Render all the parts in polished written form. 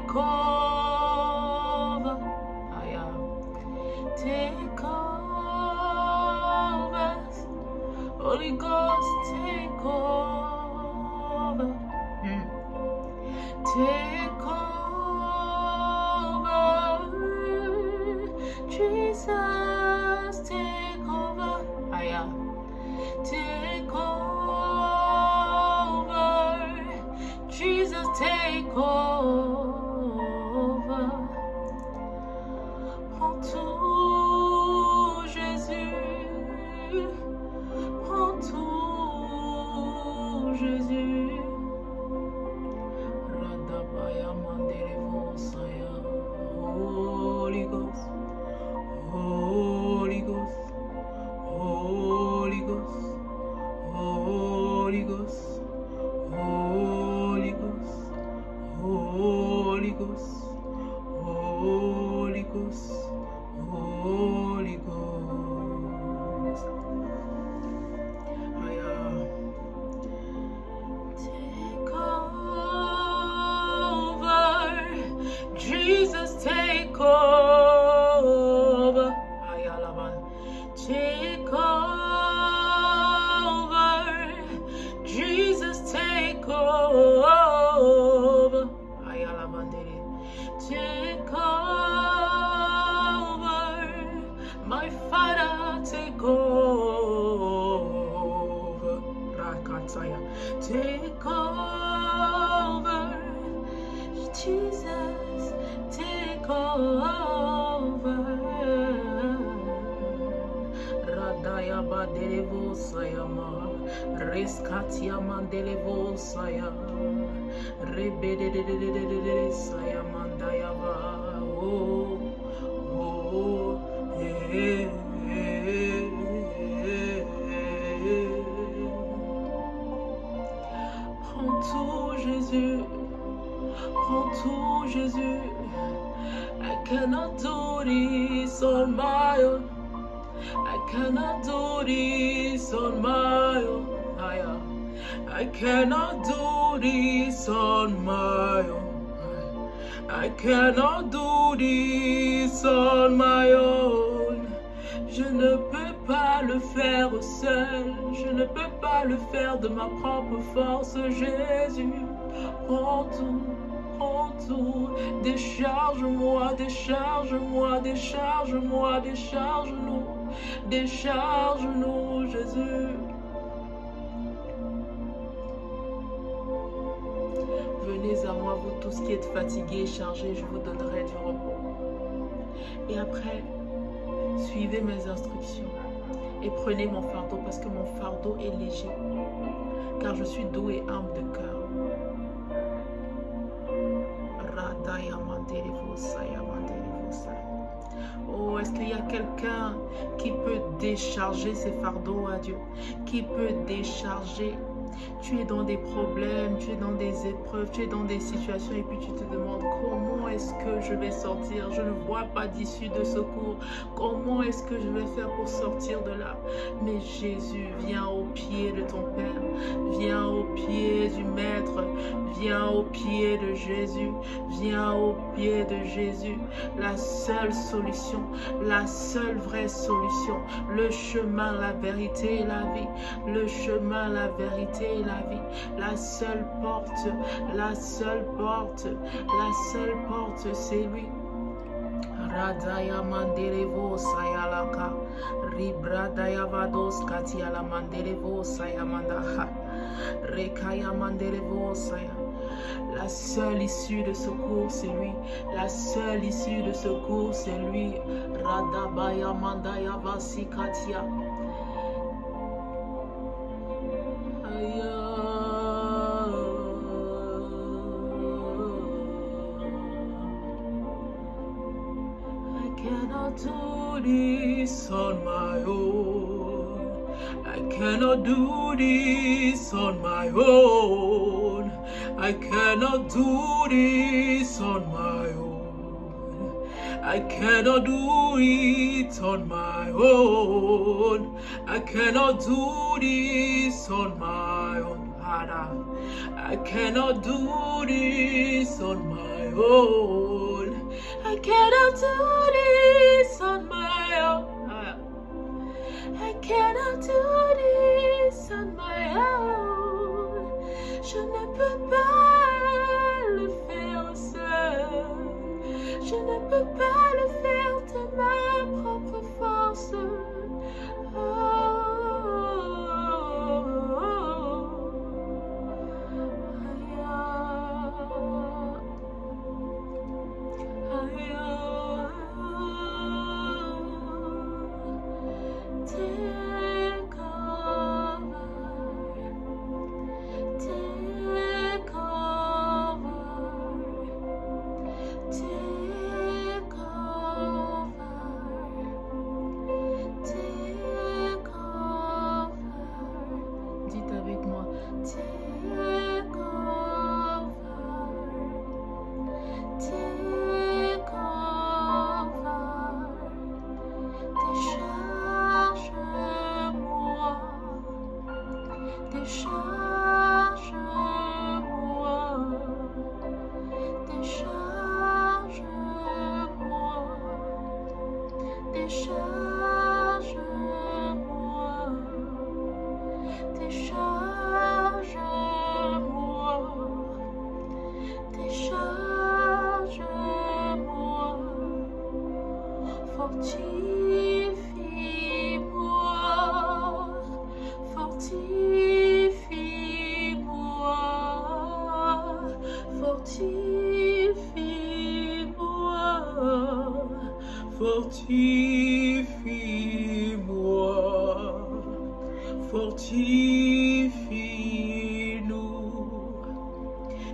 take over. Take over. Holy Ghost, take over. Take over. Jesus, take over. Take over. Jesus, take over. Prends tout, Jésus. Prends tout, Jésus. Radabaya mandelevosaya. Holy Ghost. Holy Ghost. Holy Ghost. Holy Ghost. Holy Ghost. Holy Ghost. Holy Ghost. Holy Ghost. Take over. Jesus, take over. Take over. Jesus, take over. Take over. My Father, take over. Take over. Jesus, take over. Radaya badelevo sayama. Reskatia mandelevo saya. Rebedededededede sayamandayava. Oh, oh, yeah. Prends tout, Jésus. Prends tout, Jésus. I cannot do this on my own. I cannot do this on my own. I cannot do this on my own. I cannot do this on my own. Je ne peux pas le faire seul. Je ne peux pas le faire de ma propre force. Jésus, prends tout. Prends tout, décharge-moi, décharge-moi, décharge-moi, décharge-nous, décharge-nous, Jésus. Venez à moi, vous tous qui êtes fatigués et chargés, je vous donnerai du repos. Et après, suivez mes instructions et prenez mon fardeau parce que mon fardeau est léger, car je suis doux et humble de cœur. Oh, est-ce qu'il y a quelqu'un qui peut décharger ses fardeaux à Dieu? Qui peut décharger? Tu es dans des problèmes, tu es dans des épreuves, tu es dans des situations et puis tu te demandes comment est-ce que je vais sortir? Je ne vois pas d'issue de secours. Comment est-ce que je vais faire pour sortir de là? Mais Jésus, viens au pied de ton Père, viens au pied du Maître, viens au pied de Jésus, viens au pied de Jésus. La seule solution, la seule vraie solution, le chemin, la vérité et la vie, le chemin, la vérité et la vie, la seule porte, la seule porte, la seule porte, c'est lui. Radaya manderevo sayalaka, ribradaya vados katiala manderevo sayamanda, rekaya manderevo saya. La seule issue de secours, c'est lui. La seule issue de secours, c'est lui. Radabaya mandaya vasikatia. I cannot do this on my own. I cannot do this on my own. I cannot do this on my own. I cannot do it on my own. I cannot do this on my own. I cannot do this on my own. I cannot do this on my own. I cannot do this on my own. Je ne peux pas le faire seul. Je ne peux pas le faire de ma propre force. Fortifie-moi, fortifie-nous,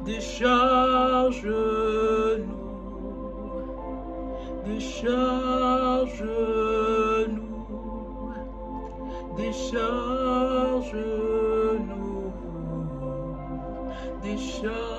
décharge-nous, décharge-nous, décharge-nous, décharge-nous.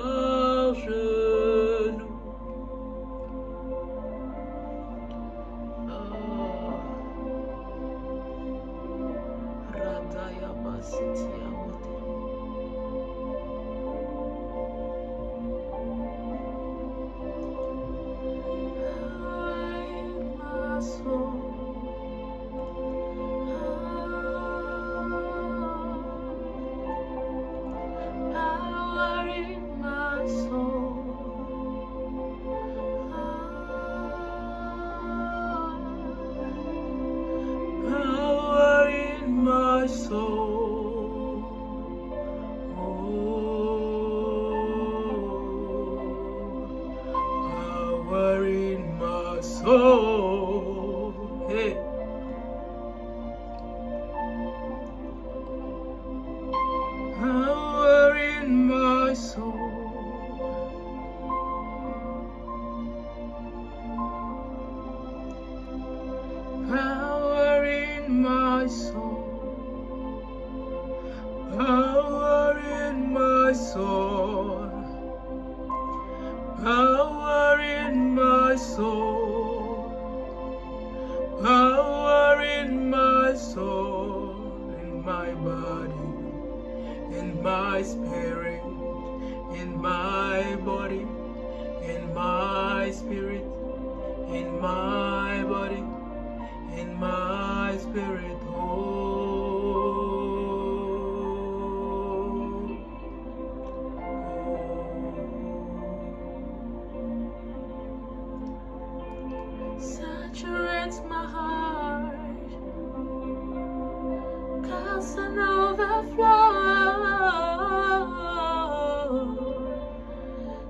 Saturate my heart, cause an overflow.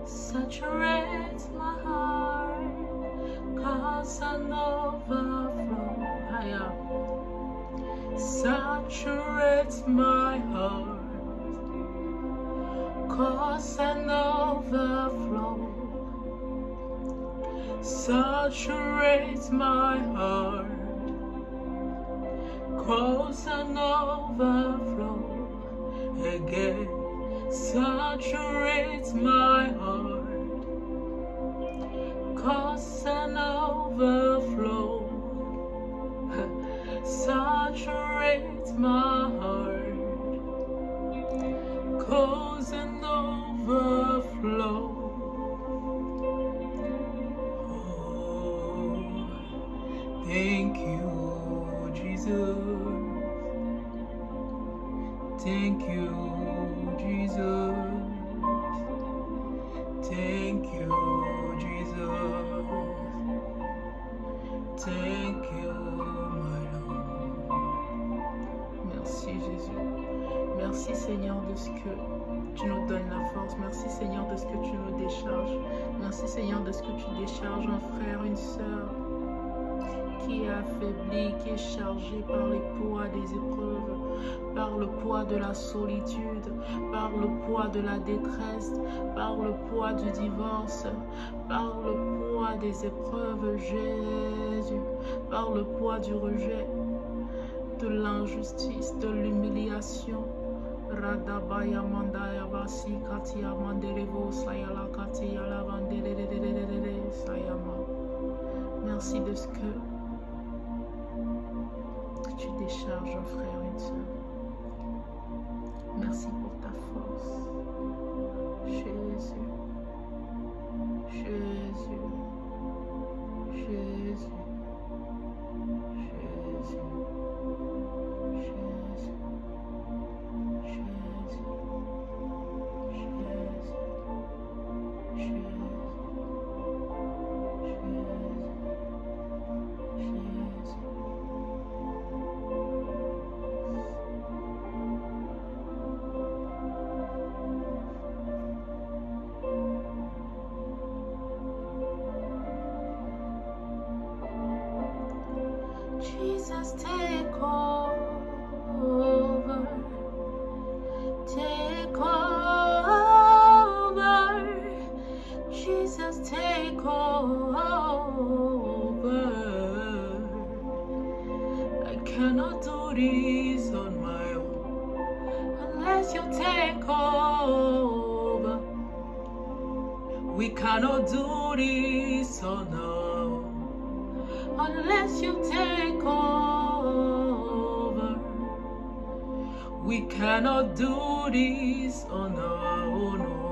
Saturate my heart, cause an overflow. Saturate my heart, cause an overflow. Saturate my heart, cause an overflow. Again, saturate my heart, cause an overflow. Saturate my heart, cause an overflow. Thank you, Jesus. Thank you, Jesus. Thank you, Jesus. Thank you, my Lord. Merci, Jésus. Merci, Seigneur, de ce que tu nous donnes la force. Merci, Seigneur, de ce que tu nous décharges. Merci, Seigneur, de ce que tu décharges un frère, une sœur qui est affaibli, qui est chargé par les poids des épreuves, par le poids de la solitude, par le poids de la détresse, par le poids du divorce, par le poids des épreuves, Jésus, par le poids du rejet, de l'injustice, de l'humiliation. Radabaya mandaya basi katia manderevo sayala katia la vanderere sayama. Merci de ce que tu décharges un frère, une sœur. Merci pour ta force. Jésus. Jésus. Jésus. Jésus. Jesus, take over, take over, Jesus, take over. I cannot do this on my own unless you take over. We cannot do this on our own unless you take over. We cannot do this on our own.